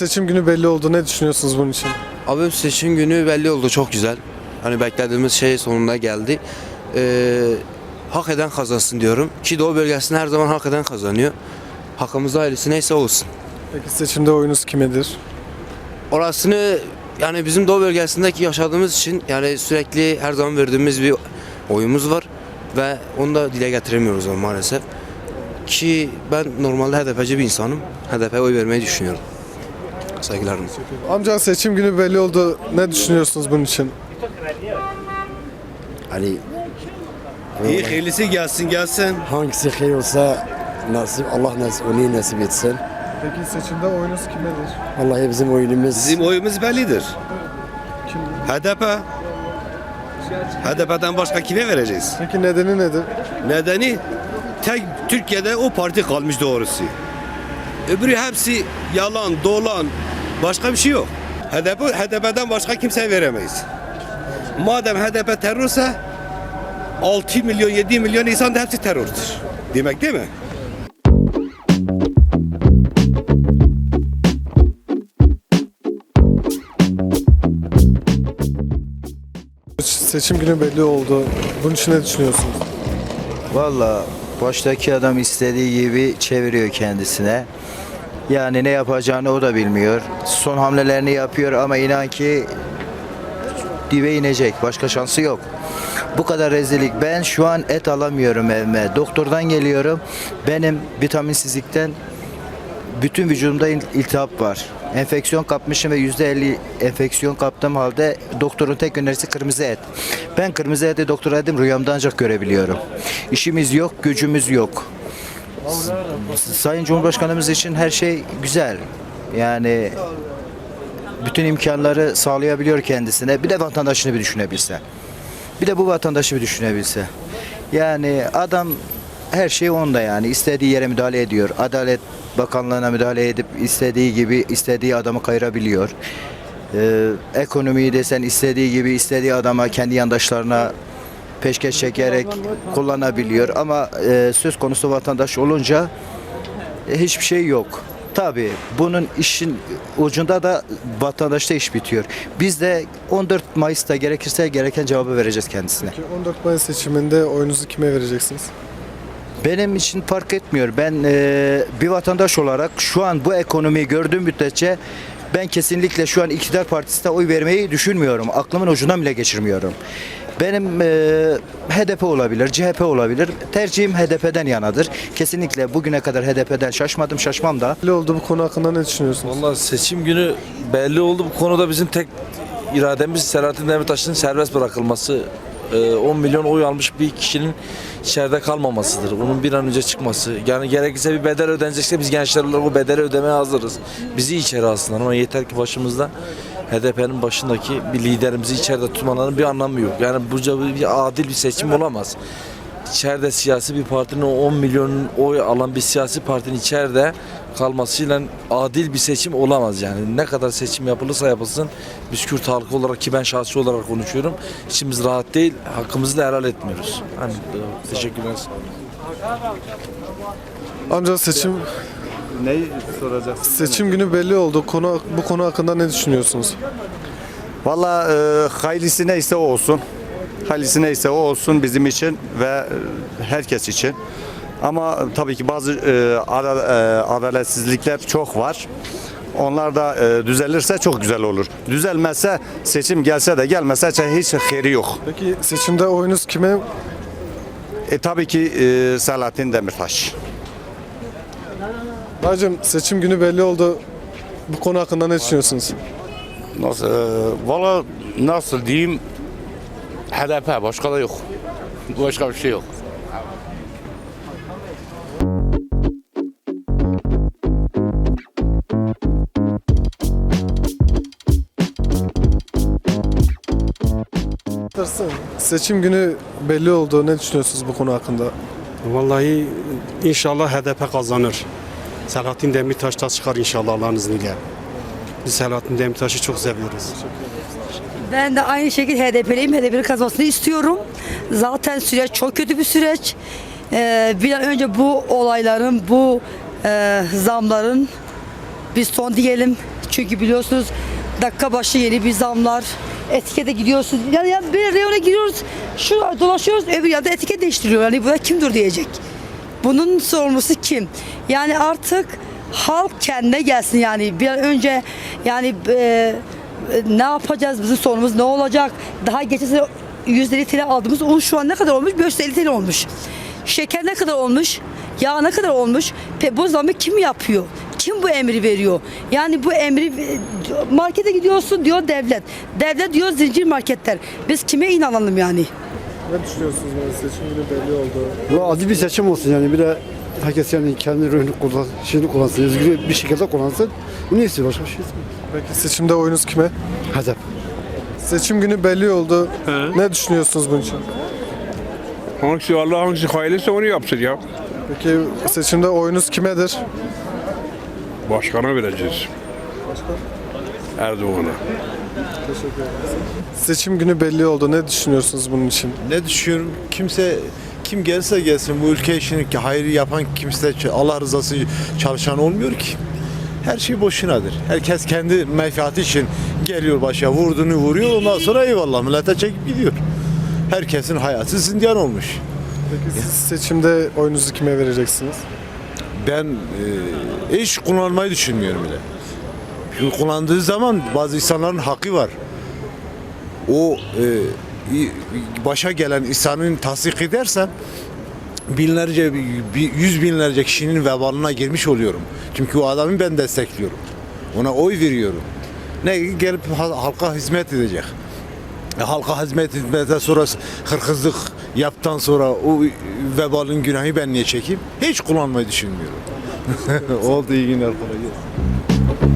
seçim günü belli oldu. Ne düşünüyorsunuz bunun için? Abi seçim günü belli oldu, çok güzel. Hani beklediğimiz şey sonunda geldi. Hak eden kazansın diyorum. Ki Doğu bölgesinde her zaman hak eden kazanıyor. Hakkımızda ailesi neyse olsun. Peki seçimde oyunuz kimedir? Orasını yani bizim Doğu bölgesindeki yaşadığımız için yani sürekli her zaman verdiğimiz bir oyumuz var. Ve onu da dile getiremiyoruz maalesef. Ki ben normalde HDP'ci bir insanım. HDP'ye oy vermeyi düşünüyorum. Saygılarım. Amca seçim günü belli oldu. Ne düşünüyorsunuz bunun için? Hani İyi hayırlısı gelsin gelsin. hangisi hayır olsa nasip, Allah nasip, onu nasip etsin. Peki seçimde oyunuz kimedir? Vallahi bizim oyunumuz Bizim oyumuz bellidir. Kim? HDP. HDP'den başka kime vereceğiz? Peki nedeni nedir? Nedeni tek Türkiye'de o parti kalmış doğrusu. Öbürü hepsi yalan, dolan, başka bir şey yok. HDP'den başka kimseye veremeyiz. Madem HDP terörse 6 milyon, 7 milyon insan da hepsi terördür. Demek değil mi? Seçim günü belli oldu. Bunun için ne düşünüyorsunuz? Valla baştaki adam istediği gibi çeviriyor kendisine. Yani ne yapacağını o da bilmiyor. Son hamlelerini yapıyor ama inan ki dibe inecek. Başka şansı yok. Bu kadar rezillik. Ben şu an et alamıyorum evime. Doktordan geliyorum. Benim vitaminsizlikten bütün vücudumda iltihap var. Enfeksiyon kapmışım ve %50 enfeksiyon kaptığım halde doktorun tek önerisi kırmızı et. Ben kırmızı eti doktora dedim, rüyamda ancak görebiliyorum. İşimiz yok, gücümüz yok. Sayın Cumhurbaşkanımız için her şey güzel. Yani bütün imkanları sağlayabiliyor kendisine. Bir de vatandaşını bir düşünebilse. Bir de bu vatandaşı bir düşünebilse. Yani adam her şey onda yani. İstediği yere müdahale ediyor. Adalet Bakanlığı'na müdahale edip istediği gibi istediği adamı kayırabiliyor. Ekonomiyi desen istediği gibi istediği adama, kendi yandaşlarına peşkeş çekerek kullanabiliyor. Ama söz konusu vatandaş olunca hiçbir şey yok. Tabii bunun işin ucunda da vatandaşta iş bitiyor. Biz de 14 Mayıs'ta gerekirse gereken cevabı vereceğiz kendisine. Peki 14 Mayıs seçiminde oyunuzu kime vereceksiniz? Benim için fark etmiyor. Ben bir vatandaş olarak şu an bu ekonomiyi gördüğüm müddetçe ben kesinlikle şu an iktidar partisine oy vermeyi düşünmüyorum. Aklımın ucundan bile geçirmiyorum. Benim HDP olabilir, CHP olabilir. Tercihim HDP'den yanadır. Kesinlikle bugüne kadar HDP'den şaşmadım, şaşmam da. Belli oldu, bu konu hakkında ne düşünüyorsunuz? Vallahi seçim günü belli oldu. Bu konuda bizim tek irademiz Selahattin Demirtaş'ın serbest bırakılması. 10 milyon oy almış bir kişinin içeride kalmamasıdır. Onun bir an önce çıkması. Yani gerekirse bir bedel ödenecekse biz gençler olarak o bedeli ödemeye hazırız. Bizi içeri alsınlar ama yeter ki başımızda HDP'nin başındaki bir liderimizi içeride tutmalarının bir anlamı yok. Yani bu bir adil bir seçim olamaz. İçeride siyasi bir partinin 10 milyon oy alan bir siyasi partinin içeride kalmasıyla adil bir seçim olamaz yani. Ne kadar seçim yapılırsa yapılsın biz Kürt halkı olarak, ki ben şahsi olarak konuşuyorum, içimiz rahat değil, hakkımızı da helal etmiyoruz. Hani, teşekkürler. Amca seçim Neyi soracaksın? seçim günü belli oldu. Bu konu hakkında ne düşünüyorsunuz? Valla hayırlısı neyse o olsun. Hayırlısı neyse o olsun bizim için ve herkes için. Ama tabii ki bazı adaletsizlikler çok var. Onlar da düzelirse çok güzel olur. Düzelmezse seçim gelse de gelmese hiç hayırı yok. Peki seçimde oyunuz kime? Tabii ki Selahattin Demirtaş. Hacım seçim günü belli oldu. Bu konu hakkında ne düşünüyorsunuz? Nasıl? Valla nasıl diyeyim? HDP başka da yok. Başka bir şey yok. Seçim günü belli oldu. Ne düşünüyorsunuz bu konu hakkında? Vallahi inşallah HDP kazanır. Selahattin Demirtaş da çıkar inşallah Allah'ın izniyle. Biz Selahattin Demirtaş'ı çok seviyoruz. Ben de aynı şekilde HDP'liyim. HDP'nin kazanmasını istiyorum. Zaten süreç çok kötü bir süreç. Bir an önce bu olayların, bu zamların Biz son diyelim. Çünkü biliyorsunuz dakika başı yeni bir zamlar. Etikete gidiyorsun. Yani bir reyona giriyoruz. Şu dolaşıyoruz. Öbür yanda etiket değiştiriyor. Yani buraya kim dur diyecek. Bunun sorumlusu kim? Yani artık halk kendine gelsin yani. Bir an önce yani ne yapacağız? Bizim sorunumuz ne olacak? Daha geçen sene 150 TL aldığımız un şu an ne kadar olmuş? 550 TL olmuş. Şeker ne kadar olmuş? Yağ ne kadar olmuş? Bu zamı kim yapıyor? Kim bu emri veriyor? Yani bu emri markete gidiyorsun diyor devlet. Devlet diyor zincir marketler. Biz kime inanalım yani? Ne düşünüyorsunuz böyle seçim günü belli oldu? Bu adil bir seçim olsun yani. Bir de herkes yani kendi ruhunu kullansın. Özgür bir şekilde kullansın. Bu ne istiyor? Başka bir şey istiyor. Peki seçimde oyunuz kime? HDP. Seçim günü belli oldu. Ne düşünüyorsunuz bunun için? Hangisi Allah hangisi hayırlısı onu yapsın ya. Peki seçimde oyunuz kimedir? Başkana vereceğiz. Erdoğan'a. Seçim günü belli oldu. Ne düşünüyorsunuz bunun için? Ne düşünüyorum? Kim gelirse gelsin bu ülke için ki hayrı yapan kimse Allah rızası çalışan olmuyor ki. Her şey boşunadır. Herkes kendi menfaati için geliyor başa vurduğunu vuruyor ondan sonra eyvallah millete çekip gidiyor. Herkesin hayatı zindan olmuş. Peki siz seçimde oyunuzu kime vereceksiniz? Ben hiç kullanmayı düşünmüyorum bile. Çünkü kullandığı zaman bazı insanların hakkı var. O başa gelen insanın tasdik edersem binlerce, yüz binlerce kişinin vebalına girmiş oluyorum. Çünkü o adamı ben destekliyorum. Ona oy veriyorum. Ne gelip halka hizmet edecek. Halka hizmet etmeden sonra hırkızlık yaptıktan sonra o vebalın günahı ben niye çekeyim? Hiç kullanmayı düşünmüyorum. Oldu iyi günler kolay gelsin.